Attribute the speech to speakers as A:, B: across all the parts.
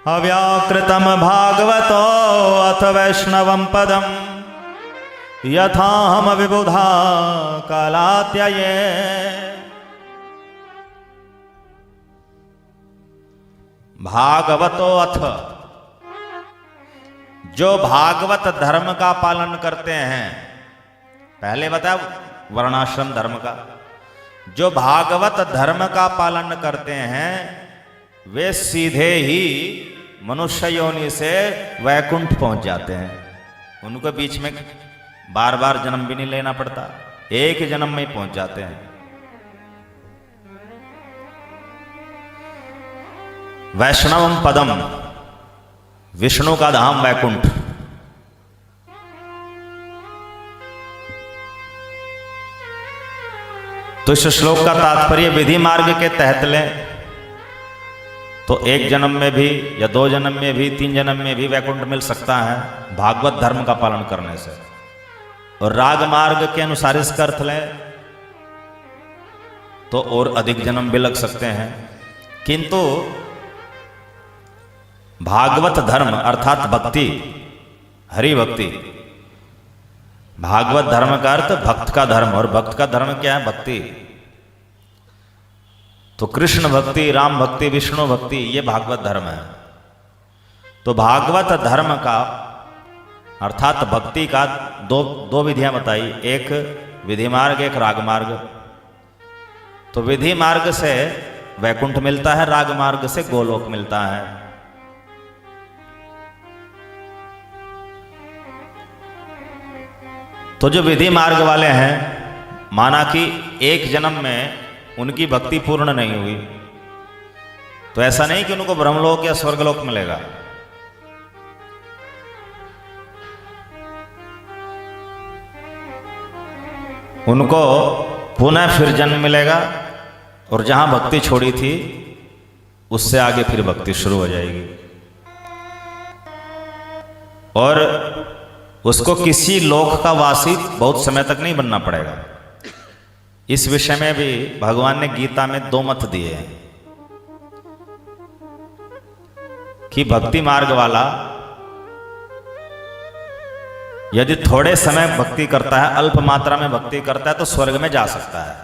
A: अव्याकृतं भागवतो अथ वैष्णवं पदं यथाहम विबुधा कालात्यये। भागवतो अथ, जो भागवत धर्म का पालन करते हैं, पहले बताया वर्णाश्रम धर्म का, जो भागवत धर्म का पालन करते हैं वे सीधे ही मनुष्य योनि से वैकुंठ पहुंच जाते हैं। उनको बीच में बार बार जन्म भी नहीं लेना पड़ता, एक ही जन्म में ही पहुंच जाते हैं। वैष्णवम पदम, विष्णु का धाम वैकुंठ। तो इस श्लोक का तात्पर्य विधि मार्ग के तहत लें तो एक जन्म में भी या दो जन्म में भी, तीन जन्म में भी वैकुंठ मिल सकता है भागवत धर्म का पालन करने से। और राग मार्ग के अनुसार इसका अर्थ लें तो और अधिक जन्म भी लग सकते हैं। किंतु भागवत धर्म अर्थात भक्ति, हरि भक्ति, भागवत धर्म का अर्थ भक्त का धर्म, और भक्त का धर्म क्या है? भक्ति। तो कृष्ण भक्ति, राम भक्ति, विष्णु भक्ति, ये भागवत धर्म है। तो भागवत धर्म का अर्थात भक्ति का दो विधियां बताई, एक विधि मार्ग, एक राग मार्ग। तो विधि मार्ग से वैकुंठ मिलता है, राग मार्ग से गोलोक मिलता है। तो जो विधि मार्ग वाले हैं, माना कि एक जन्म में उनकी भक्ति पूर्ण नहीं हुई, तो ऐसा नहीं कि उनको ब्रह्मलोक या स्वर्गलोक मिलेगा। उनको पुनः फिर जन्म मिलेगा, और जहां भक्ति छोड़ी थी उससे आगे फिर भक्ति शुरू हो जाएगी। और उसको किसी लोक का वासी बहुत समय तक नहीं बनना पड़ेगा। इस विषय में भी भगवान ने गीता में दो मत दिए हैं कि भक्ति मार्ग वाला यदि थोड़े समय भक्ति करता है, अल्प मात्रा में भक्ति करता है, तो स्वर्ग में जा सकता है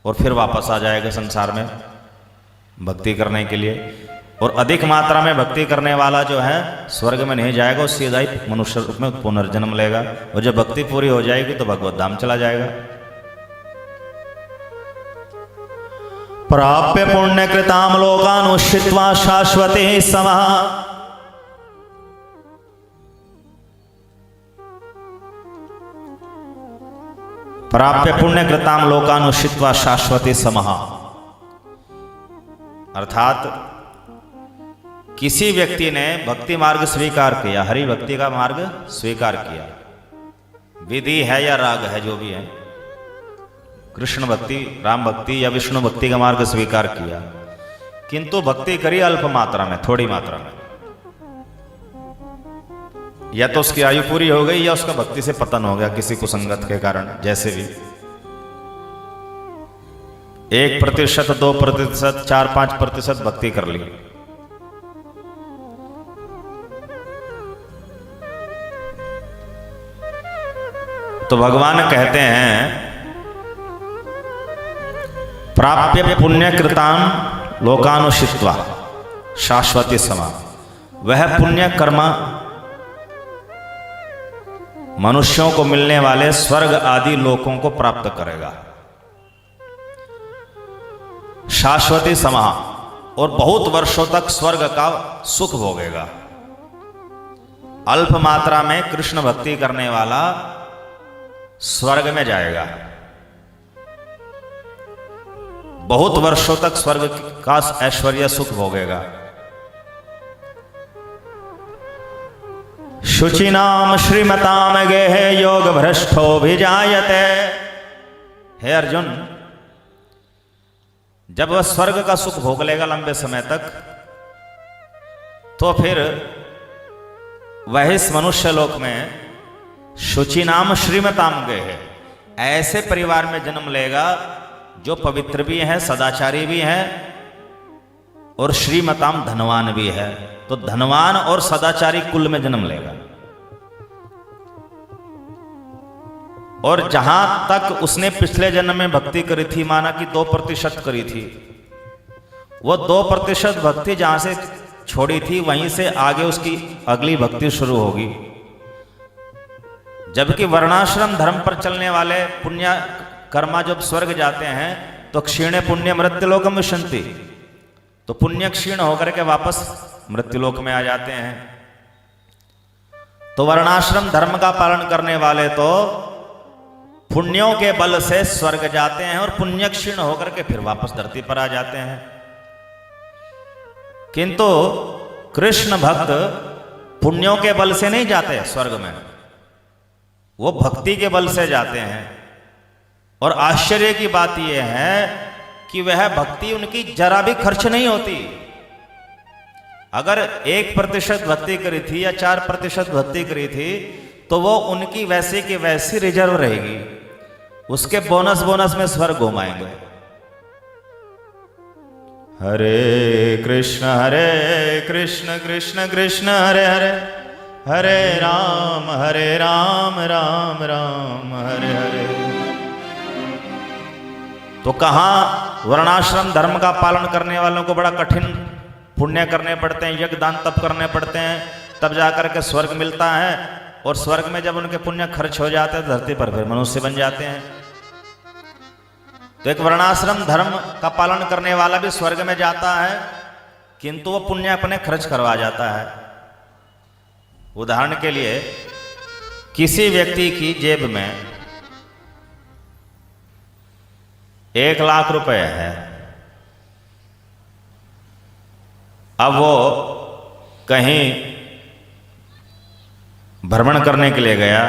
A: और फिर वापस आ जाएगा संसार में भक्ति करने के लिए। और अधिक मात्रा में भक्ति करने वाला जो है स्वर्ग में नहीं जाएगा, वो सीधा ही मनुष्य रूप में पुनर्जन्म लेगा, और जब भक्ति पूरी हो जाएगी तो भगवत धाम चला जाएगा। प्राप्य पुण्य कृताम लोकानुष्ठित्वा शाश्वते समा। प्राप्य पुण्य कृताम लोकानुष्ठित्वा शाश्वते समः, अर्थात किसी व्यक्ति ने भक्ति मार्ग स्वीकार किया, हरि भक्ति का मार्ग स्वीकार किया, विधि है या राग है, जो भी है, कृष्ण भक्ति, राम भक्ति या विष्णु भक्ति का मार्ग स्वीकार किया, किंतु भक्ति करी अल्प मात्रा में, थोड़ी मात्रा में, या तो उसकी आयु पूरी हो गई या उसका भक्ति से पतन हो गया किसी कुसंगत के कारण, जैसे भी 1%, 2%, 4-5% भक्ति कर ली, तो भगवान कहते हैं प्राप्य पुण्य कृताम लोकानुष्ठित्वा शाश्वती समा। वह पुण्य कर्म मनुष्यों को मिलने वाले स्वर्ग आदि लोकों को प्राप्त करेगा, शाश्वती समा, और बहुत वर्षों तक स्वर्ग का सुख भोगेगा। अल्प मात्रा में कृष्ण भक्ति करने वाला स्वर्ग में जाएगा, बहुत वर्षों तक स्वर्ग का ऐश्वर्य सुख भोगेगा। शुचिनाम श्रीमताम गेहे योग भ्रष्टो विजायते। हे अर्जुन, जब वह स्वर्ग का सुख भोग लेगा लंबे समय तक, तो फिर वह इस मनुष्य लोक में शुचि नाम श्रीमताम गए है, ऐसे परिवार में जन्म लेगा जो पवित्र भी हैं, सदाचारी भी हैं, और श्रीमताम धनवान भी है, तो धनवान और सदाचारी कुल में जन्म लेगा। और जहां तक उसने पिछले जन्म में भक्ति करी थी, माना कि 2% करी थी, वो 2% भक्ति जहां से छोड़ी थी वहीं से आगे उसकी अगली भक्ति शुरू होगी। जबकि वर्णाश्रम धर्म पर चलने वाले पुण्य कर्मा जब स्वर्ग जाते हैं तो क्षीणे पुण्य मृत्युलोकम विशन्ति, तो पुण्य क्षीण होकर के वापस मृत्युलोक में आ जाते हैं। तो वर्णाश्रम धर्म का पालन करने वाले तो पुण्यों के बल से स्वर्ग जाते हैं और पुण्य क्षीण होकर के फिर वापस धरती पर आ जाते हैं। किंतु कृष्ण भक्त पुण्यों के बल से नहीं जाते स्वर्ग में, वो भक्ति के बल से जाते हैं। और आश्चर्य की बात यह है कि वह भक्ति उनकी जरा भी खर्च नहीं होती। अगर 1% भक्ति करी थी या 4% भक्ति करी थी तो वो उनकी वैसे की वैसी रिजर्व रहेगी, उसके बोनस में स्वर्ग घुमाएंगे। हरे कृष्ण कृष्ण कृष्ण हरे हरे, हरे राम राम राम हरे हरे। तो कहाँ वर्णाश्रम धर्म का पालन करने वालों को बड़ा कठिन पुण्य करने पड़ते हैं, यज्ञ दान तप करने पड़ते हैं, तब जाकर के स्वर्ग मिलता है। और स्वर्ग में जब उनके पुण्य खर्च हो जाते हैं धरती पर फिर मनुष्य बन जाते हैं। तो एक वर्णाश्रम धर्म का पालन करने वाला भी स्वर्ग में जाता है, किंतु वो पुण्य अपने खर्च करवा जाता है। उदाहरण के लिए किसी व्यक्ति की जेब में 1 लाख रुपए है, अब वो कहीं भ्रमण करने के लिए गया,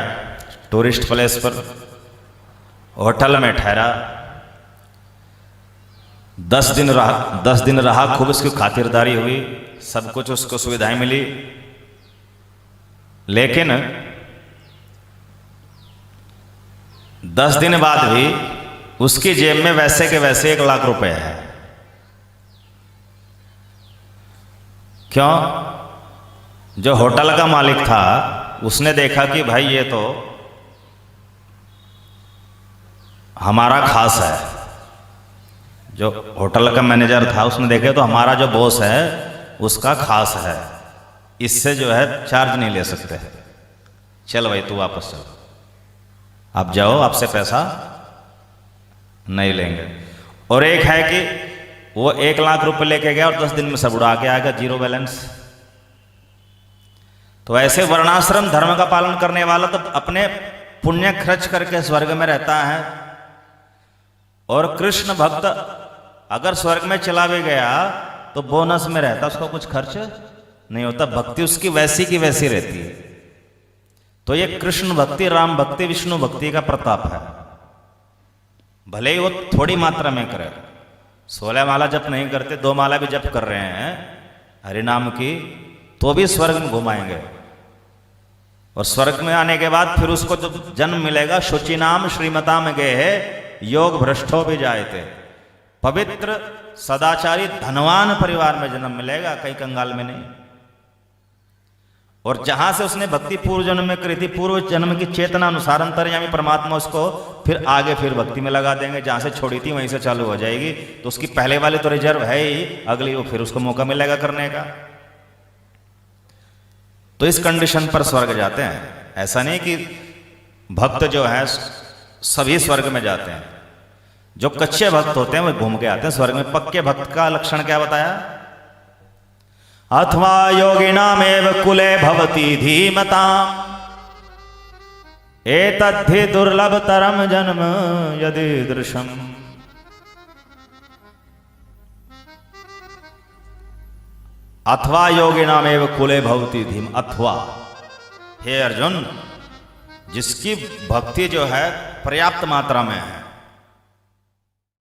A: टूरिस्ट प्लेस पर होटल में ठहरा, 10 दिन रहा, खूब उसकी खातिरदारी हुई, सब कुछ उसको सुविधाएं मिली। लेकिन 10 दिन बाद भी उसकी जेब में वैसे के वैसे 1 लाख रुपए है। क्यों? जो होटल का मालिक था उसने देखा कि भाई ये तो हमारा खास है। जो होटल का मैनेजर था उसने देखा तो हमारा जो बॉस है उसका खास है, इससे जो है चार्ज नहीं ले सकते। चल भाई तू वापस चल, आप जाओ, आपसे पैसा नहीं लेंगे। और एक है कि वो 1 लाख रुपए लेके गया और 10 दिन में सब उड़ा के आ गया, 0 बैलेंस। तो ऐसे वर्णाश्रम धर्म का पालन करने वाला तो अपने पुण्य खर्च करके स्वर्ग में रहता है। और कृष्ण भक्त अगर स्वर्ग में चला भी गया तो बोनस में रहता, उसको कुछ खर्च नहीं होता, भक्ति उसकी वैसी की वैसी रहती है। तो ये कृष्ण भक्ति, राम भक्ति, विष्णु भक्ति का प्रताप है। भले ही वो थोड़ी मात्रा में करे, 16 माला जप नहीं करते, 2 माला भी जप कर रहे हैं हरिनाम की, तो भी स्वर्ग में घुमाएंगे। और स्वर्ग में आने के बाद फिर उसको जो जन्म मिलेगा, शुचि नाम श्रीमताम गेहे योग भ्रष्टो भी जायते, पवित्र सदाचारी धनवान परिवार में जन्म मिलेगा, कहीं कंगाल में नहीं। और जहां से उसने भक्ति पूर्व जन्म में करी थी, पूर्व जन्म की चेतना अनुसार अंतर्यामी परमात्मा उसको फिर आगे फिर भक्ति में लगा देंगे। जहां से छोड़ी थी वहीं से चालू हो जाएगी। तो उसकी पहले वाली तो रिजर्व है ही, अगली वो फिर उसको मौका मिलेगा करने का। तो इस कंडीशन पर स्वर्ग जाते हैं। ऐसा नहीं कि भक्त जो है सभी स्वर्ग में जाते हैं। जो कच्चे भक्त होते हैं वो घूम के आते हैं स्वर्ग में। पक्के भक्त का लक्षण क्या बताया? अथवा योगिनामेव कुले भवति धीमताम् एतद्धि दुर्लभतरम जन्म यदि दृशम। अथवा योगिनामेव कुले भवति धीम। अथवा, हे अर्जुन, जिसकी भक्ति जो है पर्याप्त मात्रा में है,